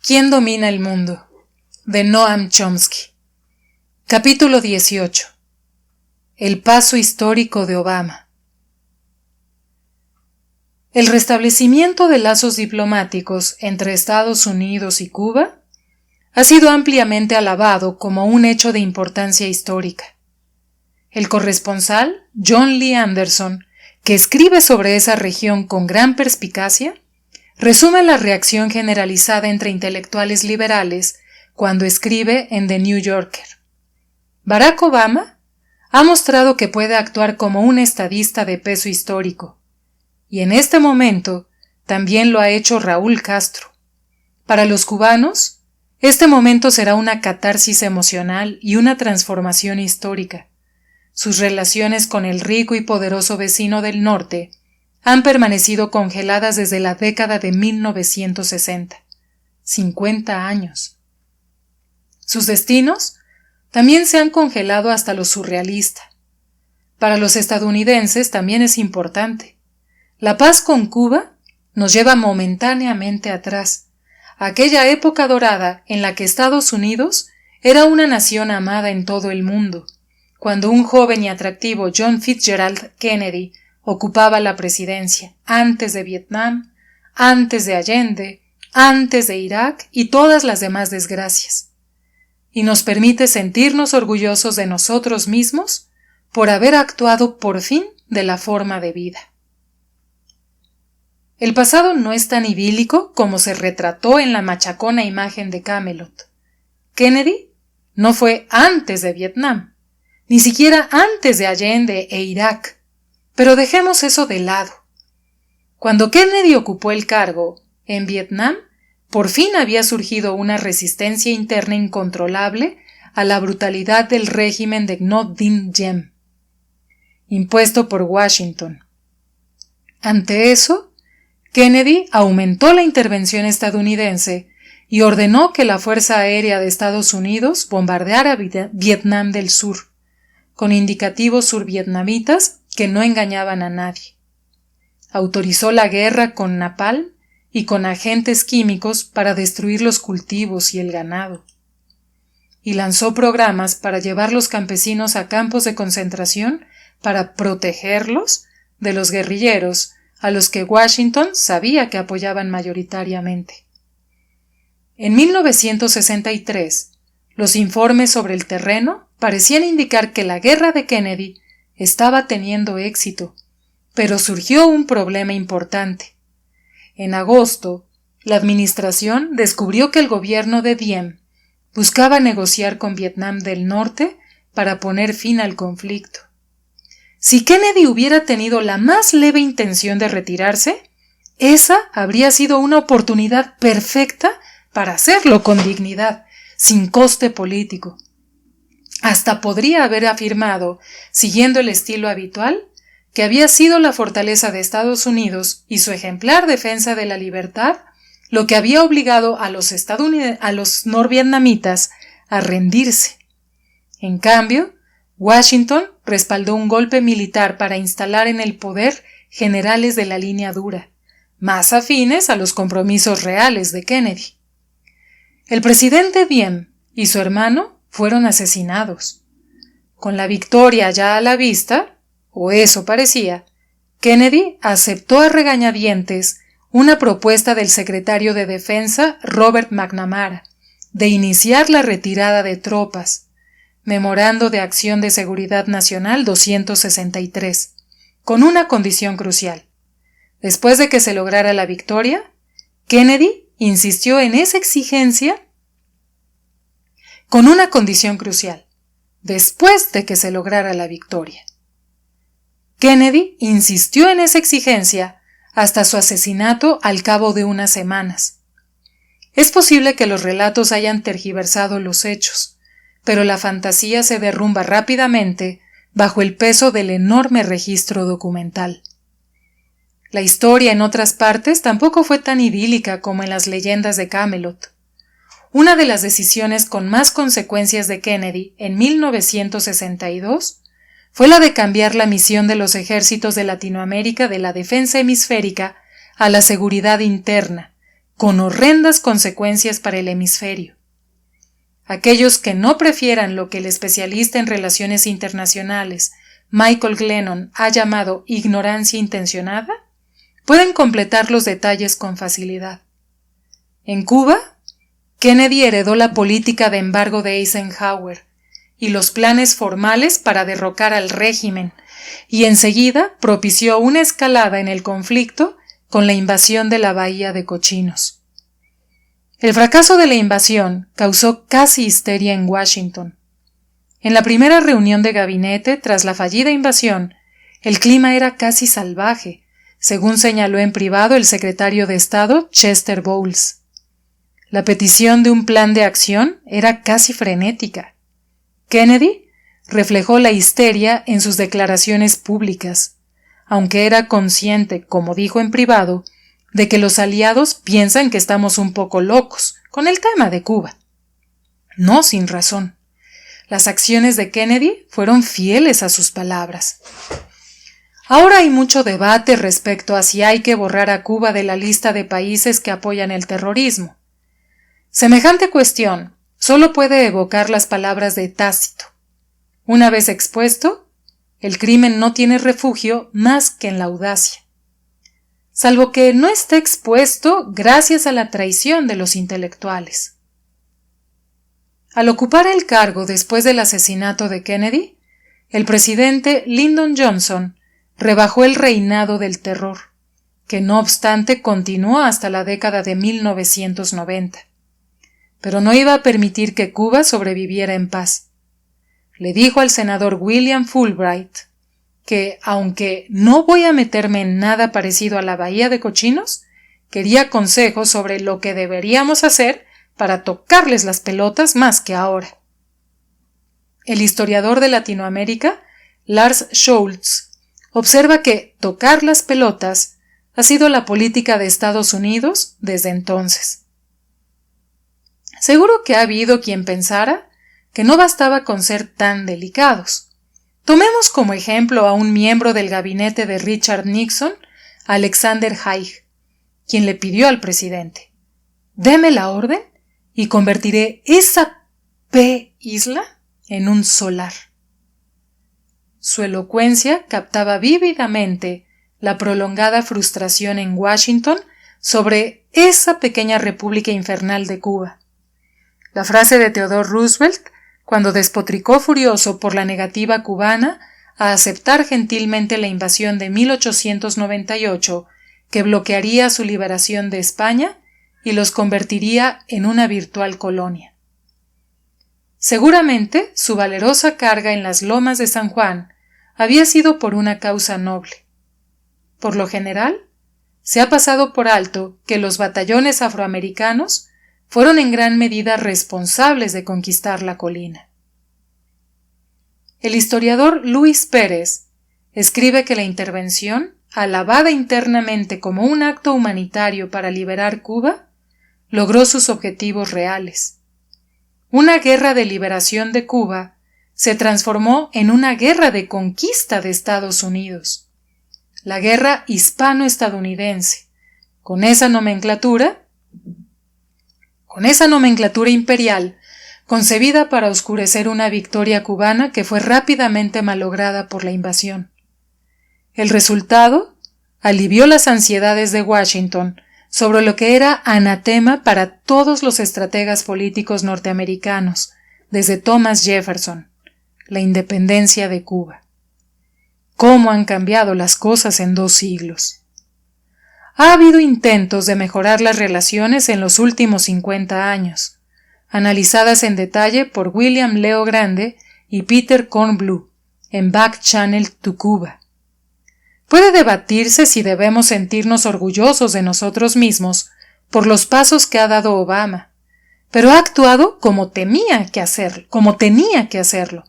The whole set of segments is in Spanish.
¿Quién domina el mundo? De Noam Chomsky. Capítulo 18. El paso histórico de Obama. El restablecimiento de lazos diplomáticos entre Estados Unidos y Cuba ha sido ampliamente alabado como un hecho de importancia histórica. El corresponsal John Lee Anderson, que escribe sobre esa región con gran perspicacia, resume la reacción generalizada entre intelectuales liberales cuando escribe en The New Yorker. Barack Obama ha mostrado que puede actuar como un estadista de peso histórico, y en este momento también lo ha hecho Raúl Castro. Para los cubanos, este momento será una catarsis emocional y una transformación histórica. Sus relaciones con el rico y poderoso vecino del norte han permanecido congeladas desde la década de 1960, 50 años. Sus destinos también se han congelado hasta lo surrealista. Para los estadounidenses también es importante. La paz con Cuba nos lleva momentáneamente atrás, a aquella época dorada en la que Estados Unidos era una nación amada en todo el mundo, cuando un joven y atractivo John Fitzgerald Kennedy ocupaba la presidencia, antes de Vietnam, antes de Allende, antes de Irak y todas las demás desgracias. Y nos permite sentirnos orgullosos de nosotros mismos por haber actuado por fin de la forma de vida. El pasado no es tan idílico como se retrató en la machacona imagen de Camelot. Kennedy no fue antes de Vietnam, ni siquiera antes de Allende e Irak. Pero dejemos eso de lado. Cuando Kennedy ocupó el cargo, en Vietnam, por fin había surgido una resistencia interna incontrolable a la brutalidad del régimen de Ngo Dinh Diem, impuesto por Washington. Ante eso, Kennedy aumentó la intervención estadounidense y ordenó que la Fuerza Aérea de Estados Unidos bombardeara Vietnam del Sur, con indicativos survietnamitas que no engañaban a nadie. Autorizó la guerra con napalm y con agentes químicos para destruir los cultivos y el ganado. Y lanzó programas para llevar los campesinos a campos de concentración para protegerlos de los guerrilleros a los que Washington sabía que apoyaban mayoritariamente. En 1963, los informes sobre el terreno parecían indicar que la guerra de Kennedy estaba teniendo éxito, pero surgió un problema importante. En agosto, la administración descubrió que el gobierno de Diem buscaba negociar con Vietnam del Norte para poner fin al conflicto. Si Kennedy hubiera tenido la más leve intención de retirarse, esa habría sido una oportunidad perfecta para hacerlo con dignidad, sin coste político. Hasta podría haber afirmado, siguiendo el estilo habitual, que había sido la fortaleza de Estados Unidos y su ejemplar defensa de la libertad lo que había obligado a los norvietnamitas a rendirse. En cambio, Washington respaldó un golpe militar para instalar en el poder generales de la línea dura, más afines a los compromisos reales de Kennedy. El presidente Diem y su hermano fueron asesinados. Con la victoria ya a la vista, o eso parecía, Kennedy aceptó a regañadientes una propuesta del secretario de Defensa Robert McNamara de iniciar la retirada de tropas, Memorando de Acción de Seguridad Nacional 263, con una condición crucial. Después de que se lograra la victoria, Kennedy insistió en esa exigencia con una condición crucial, después de que se lograra la victoria. Kennedy insistió en esa exigencia hasta su asesinato al cabo de unas semanas. Es posible que los relatos hayan tergiversado los hechos, pero la fantasía se derrumba rápidamente bajo el peso del enorme registro documental. La historia en otras partes tampoco fue tan idílica como en las leyendas de Camelot. Una de las decisiones con más consecuencias de Kennedy en 1962 fue la de cambiar la misión de los ejércitos de Latinoamérica de la defensa hemisférica a la seguridad interna, con horrendas consecuencias para el hemisferio. Aquellos que no prefieran lo que el especialista en relaciones internacionales Michael Glennon ha llamado ignorancia intencionada, pueden completar los detalles con facilidad. En Cuba, Kennedy heredó la política de embargo de Eisenhower y los planes formales para derrocar al régimen, y enseguida propició una escalada en el conflicto con la invasión de la Bahía de Cochinos. El fracaso de la invasión causó casi histeria en Washington. En la primera reunión de gabinete tras la fallida invasión, el clima era casi salvaje, según señaló en privado el secretario de Estado Chester Bowles. La petición de un plan de acción era casi frenética. Kennedy reflejó la histeria en sus declaraciones públicas, aunque era consciente, como dijo en privado, de que los aliados piensan que estamos un poco locos con el tema de Cuba. No sin razón. Las acciones de Kennedy fueron fieles a sus palabras. Ahora hay mucho debate respecto a si hay que borrar a Cuba de la lista de países que apoyan el terrorismo. Semejante cuestión solo puede evocar las palabras de Tácito. Una vez expuesto, el crimen no tiene refugio más que en la audacia, salvo que no esté expuesto gracias a la traición de los intelectuales. Al ocupar el cargo después del asesinato de Kennedy, el presidente Lyndon Johnson rebajó el reinado del terror, que no obstante continuó hasta la década de 1990. Pero no iba a permitir que Cuba sobreviviera en paz. Le dijo al senador William Fulbright que, aunque no voy a meterme en nada parecido a la Bahía de Cochinos, quería consejos sobre lo que deberíamos hacer para tocarles las pelotas más que ahora. El historiador de Latinoamérica, Lars Scholz, observa que tocar las pelotas ha sido la política de Estados Unidos desde entonces. Seguro que ha habido quien pensara que no bastaba con ser tan delicados. Tomemos como ejemplo a un miembro del gabinete de Richard Nixon, Alexander Haig, quien le pidió al presidente: «Deme la orden y convertiré esa isla en un solar». Su elocuencia captaba vívidamente la prolongada frustración en Washington sobre esa pequeña república infernal de Cuba. La frase de Theodore Roosevelt, cuando despotricó furioso por la negativa cubana a aceptar gentilmente la invasión de 1898, que bloquearía su liberación de España y los convertiría en una virtual colonia. Seguramente su valerosa carga en las lomas de San Juan había sido por una causa noble. Por lo general, se ha pasado por alto que los batallones afroamericanos fueron en gran medida responsables de conquistar la colina. El historiador Luis Pérez escribe que la intervención, alabada internamente como un acto humanitario para liberar Cuba, logró sus objetivos reales. Una guerra de liberación de Cuba se transformó en una guerra de conquista de Estados Unidos, la guerra hispano-estadounidense, con esa nomenclatura imperial concebida para oscurecer una victoria cubana que fue rápidamente malograda por la invasión. El resultado alivió las ansiedades de Washington sobre lo que era anatema para todos los estrategas políticos norteamericanos, desde Thomas Jefferson: la independencia de Cuba. ¿Cómo han cambiado las cosas en 2 siglos? Ha habido intentos de mejorar las relaciones en los últimos 50 años, analizadas en detalle por William Leo Grande y Peter Kornblum en Back Channel to Cuba. Puede debatirse si debemos sentirnos orgullosos de nosotros mismos por los pasos que ha dado Obama, pero ha actuado como tenía que hacerlo,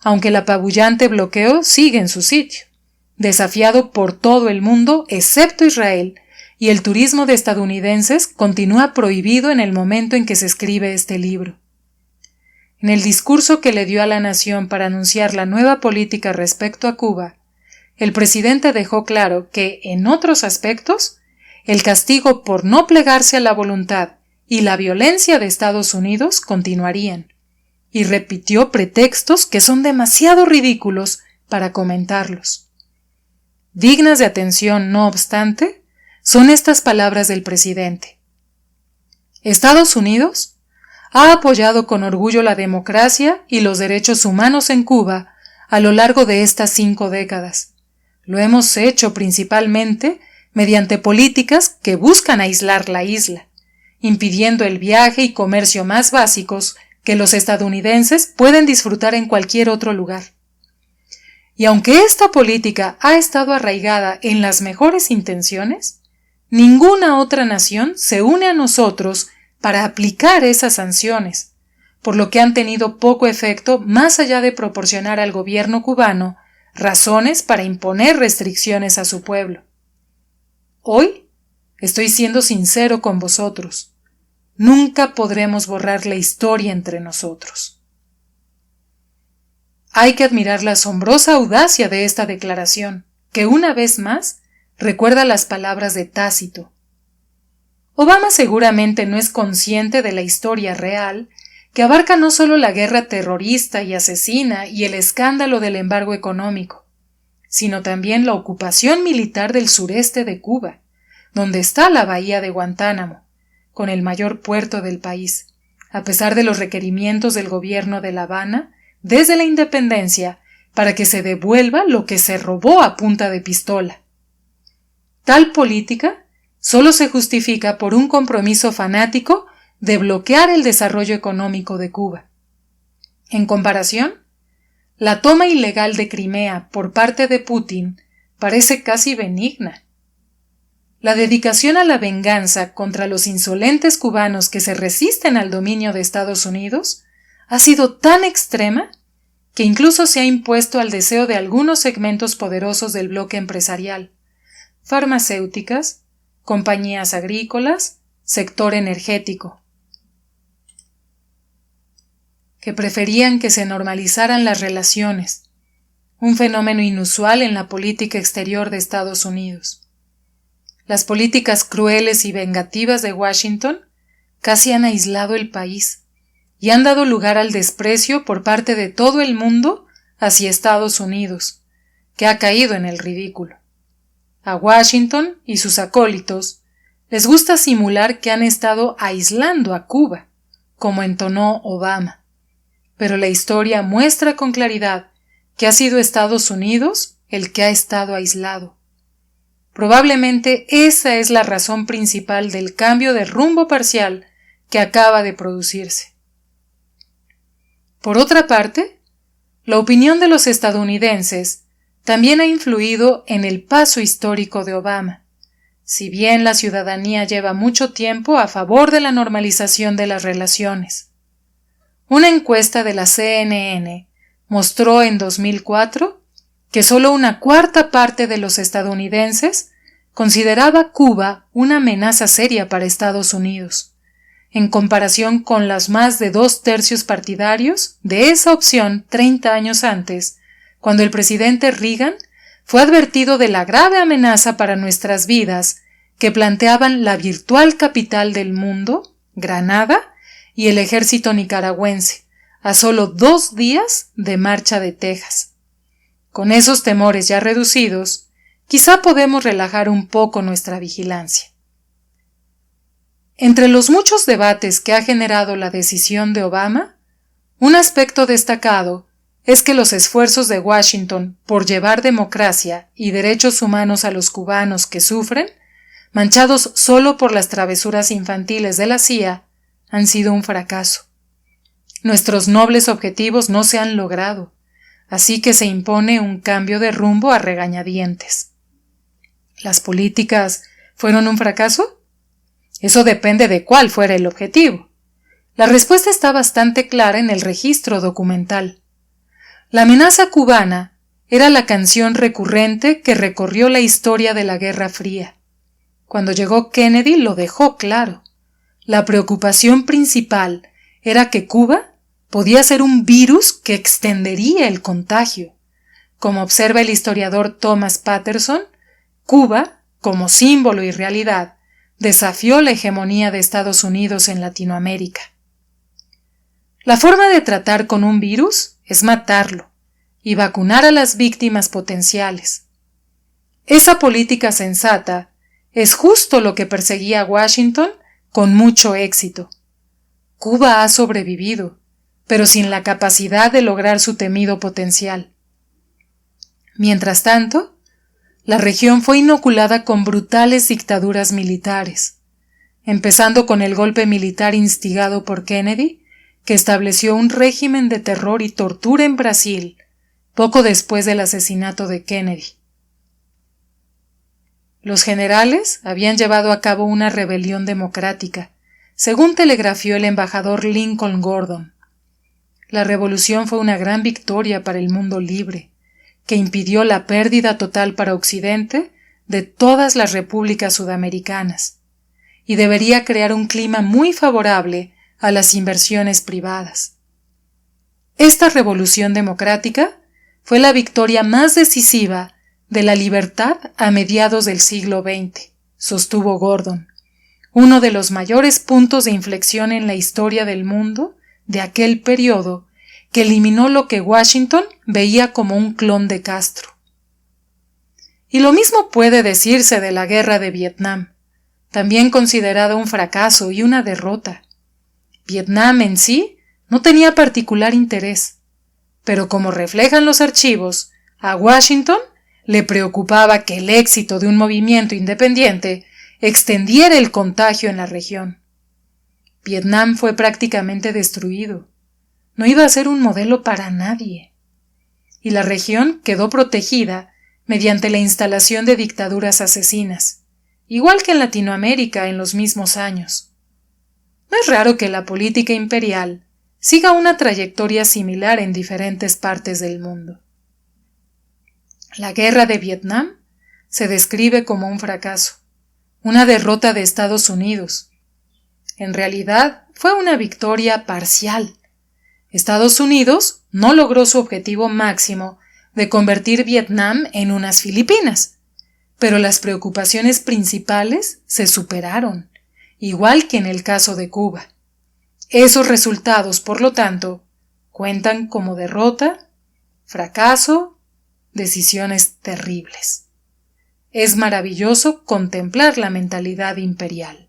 aunque el apabullante bloqueo sigue en su sitio, desafiado por todo el mundo excepto Israel, y el turismo de estadounidenses continúa prohibido en el momento en que se escribe este libro. En el discurso que le dio a la nación para anunciar la nueva política respecto a Cuba, el presidente dejó claro que, en otros aspectos, el castigo por no plegarse a la voluntad y la violencia de Estados Unidos continuarían, y repitió pretextos que son demasiado ridículos para comentarlos. Dignas de atención, no obstante, son estas palabras del presidente. Estados Unidos ha apoyado con orgullo la democracia y los derechos humanos en Cuba a lo largo de estas 5 décadas. Lo hemos hecho principalmente mediante políticas que buscan aislar la isla, impidiendo el viaje y comercio más básicos que los estadounidenses pueden disfrutar en cualquier otro lugar. Y aunque esta política ha estado arraigada en las mejores intenciones, ninguna otra nación se une a nosotros para aplicar esas sanciones, por lo que han tenido poco efecto más allá de proporcionar al gobierno cubano razones para imponer restricciones a su pueblo. Hoy estoy siendo sincero con vosotros. Nunca podremos borrar la historia entre nosotros. Hay que admirar la asombrosa audacia de esta declaración, que una vez más recuerda las palabras de Tácito. Obama seguramente no es consciente de la historia real, que abarca no solo la guerra terrorista y asesina y el escándalo del embargo económico, sino también la ocupación militar del sureste de Cuba, donde está la bahía de Guantánamo, con el mayor puerto del país, a pesar de los requerimientos del gobierno de La Habana desde la independencia para que se devuelva lo que se robó a punta de pistola. Tal política solo se justifica por un compromiso fanático de bloquear el desarrollo económico de Cuba. En comparación, la toma ilegal de Crimea por parte de Putin parece casi benigna. La dedicación a la venganza contra los insolentes cubanos que se resisten al dominio de Estados Unidos ha sido tan extrema que incluso se ha impuesto al deseo de algunos segmentos poderosos del bloque empresarial, farmacéuticas, compañías agrícolas, sector energético, que preferían que se normalizaran las relaciones, un fenómeno inusual en la política exterior de Estados Unidos. Las políticas crueles y vengativas de Washington casi han aislado el país y han dado lugar al desprecio por parte de todo el mundo hacia Estados Unidos, que ha caído en el ridículo. A Washington y sus acólitos les gusta simular que han estado aislando a Cuba, como entonó Obama, pero la historia muestra con claridad que ha sido Estados Unidos el que ha estado aislado. Probablemente esa es la razón principal del cambio de rumbo parcial que acaba de producirse. Por otra parte, la opinión de los estadounidenses también ha influido en el paso histórico de Obama, si bien la ciudadanía lleva mucho tiempo a favor de la normalización de las relaciones. Una encuesta de la CNN mostró en 2004 que solo una cuarta parte de los estadounidenses consideraba Cuba una amenaza seria para Estados Unidos, en comparación con las más de 2/3 partidarios de esa opción 30 años antes, cuando el presidente Reagan fue advertido de la grave amenaza para nuestras vidas que planteaban la virtual capital del mundo, Granada, y el ejército nicaragüense, a solo 2 días de marcha de Texas. Con esos temores ya reducidos, quizá podemos relajar un poco nuestra vigilancia. Entre los muchos debates que ha generado la decisión de Obama, un aspecto destacado es que los esfuerzos de Washington por llevar democracia y derechos humanos a los cubanos que sufren, manchados solo por las travesuras infantiles de la CIA, han sido un fracaso. Nuestros nobles objetivos no se han logrado, así que se impone un cambio de rumbo a regañadientes. ¿Las políticas fueron un fracaso? Eso depende de cuál fuera el objetivo. La respuesta está bastante clara en el registro documental. La amenaza cubana era la canción recurrente que recorrió la historia de la Guerra Fría. Cuando llegó Kennedy lo dejó claro. La preocupación principal era que Cuba podía ser un virus que extendería el contagio. Como observa el historiador Thomas Patterson, Cuba como símbolo y realidad, desafió la hegemonía de Estados Unidos en Latinoamérica. La forma de tratar con un virus es matarlo y vacunar a las víctimas potenciales. Esa política sensata es justo lo que perseguía Washington con mucho éxito. Cuba ha sobrevivido, pero sin la capacidad de lograr su temido potencial. Mientras tanto, la región fue inoculada con brutales dictaduras militares, empezando con el golpe militar instigado por Kennedy, que estableció un régimen de terror y tortura en Brasil poco después del asesinato de Kennedy. Los generales habían llevado a cabo una rebelión democrática, según telegrafió el embajador Lincoln Gordon. La revolución fue una gran victoria para el mundo libre, que impidió la pérdida total para Occidente de todas las repúblicas sudamericanas, y debería crear un clima muy favorable a las inversiones privadas. Esta revolución democrática fue la victoria más decisiva de la libertad a mediados del siglo XX, sostuvo Gordon, uno de los mayores puntos de inflexión en la historia del mundo de aquel periodo que eliminó lo que Washington veía como un clon de Castro. Y lo mismo puede decirse de la guerra de Vietnam, también considerada un fracaso y una derrota. Vietnam en sí no tenía particular interés, pero como reflejan los archivos, a Washington le preocupaba que el éxito de un movimiento independiente extendiera el contagio en la región. Vietnam fue prácticamente destruido. No iba a ser un modelo para nadie. Y la región quedó protegida mediante la instalación de dictaduras asesinas, igual que en Latinoamérica en los mismos años. No es raro que la política imperial siga una trayectoria similar en diferentes partes del mundo. La guerra de Vietnam se describe como un fracaso, una derrota de Estados Unidos. En realidad, fue una victoria parcial. Estados Unidos no logró su objetivo máximo de convertir Vietnam en unas Filipinas, pero las preocupaciones principales se superaron, igual que en el caso de Cuba. Esos resultados, por lo tanto, cuentan como derrota, fracaso, decisiones terribles. Es maravilloso contemplar la mentalidad imperial.